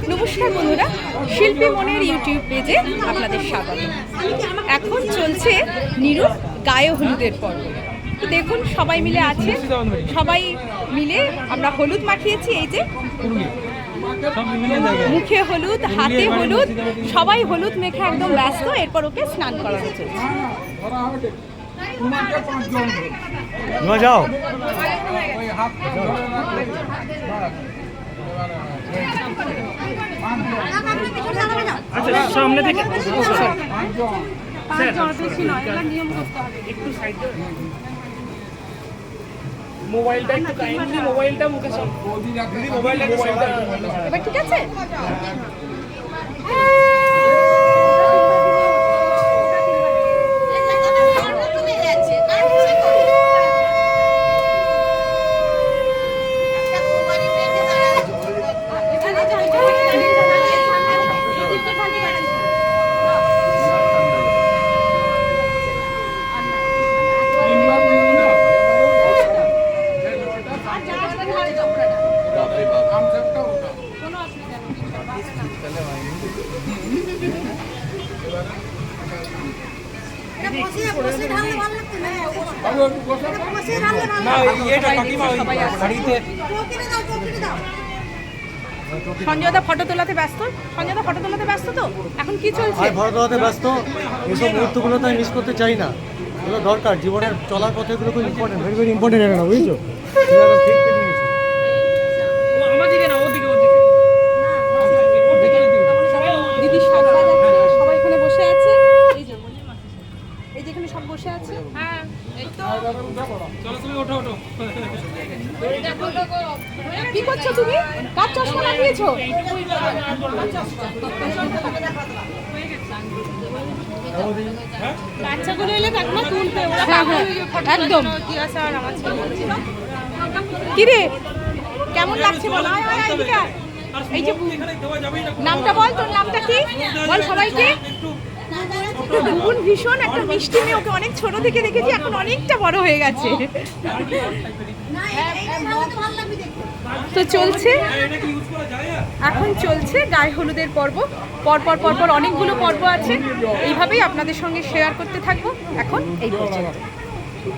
নমস্কার বন্ধুরা, শিল্পী মনের ইউটিউব পেজে আপনাদের স্বাগত। এখন চলছে নিরুর গায়ে হলুদের পর্ব। দেখুন সবাই মিলে আছে, সবাই মিলে আমরা হলুদ মাখিয়েছি। এই যে মুখে হলুদ, হাতে হলুদ, সবাই হলুদ মেখে একদম ব্যস্ত। এরপর ওকে স্নান করানো চলছে। যাও আচ্ছা সামনে থেকে মোবাইলটা একটু কাইন্ডলি মোবাইলটা মুখে মোবাইলটা এবার ঠিক আছে। সঞ্জয়দা ফটো তোলাতে ব্যস্ত। সঞ্জয়দা ফটো তোলাতে ব্যস্ত তো এখন কি চলছে? ফটো তোলাতে ব্যস্ত। এইসব মুহূর্তগুলো তো আমি মিস করতে চাই না। এগুলো দরকার, জীবনের চলার পথে এগুলো খুব ইম্পর্টেন্ট, ভেরি ভেরি ইম্পর্টেন্ট। এটা না বুঝছো? দিদি সবাই এখানে বসে আছে। এই যেখানে সব বসে আছে। হ্যাঁ এই তো চলো তুমি ওঠো ওঠো। কি করছো তুমি? কার চশমা লাগিয়েছো? বাচ্চাগুলো এলে দেখো তুলতে একদম। কি রে কেমন লাগছে বল? এই যে নামটা বল, তোর নামটা কি বল সবাইকে। বুবুন ভীষণ একটা মিষ্টি মেয়ে, ওকে অনেক ছোট থেকে দেখেছি, এখন অনেকটা বড় হয়ে গেছে। তো চলছে, এখন চলছে গায়ে হলুদের পর্ব। পরপর পরপর অনেকগুলো পর্ব আছে, এইভাবেই আপনাদের সঙ্গে শেয়ার করতে থাকবো। এখন এই পর্যন্ত।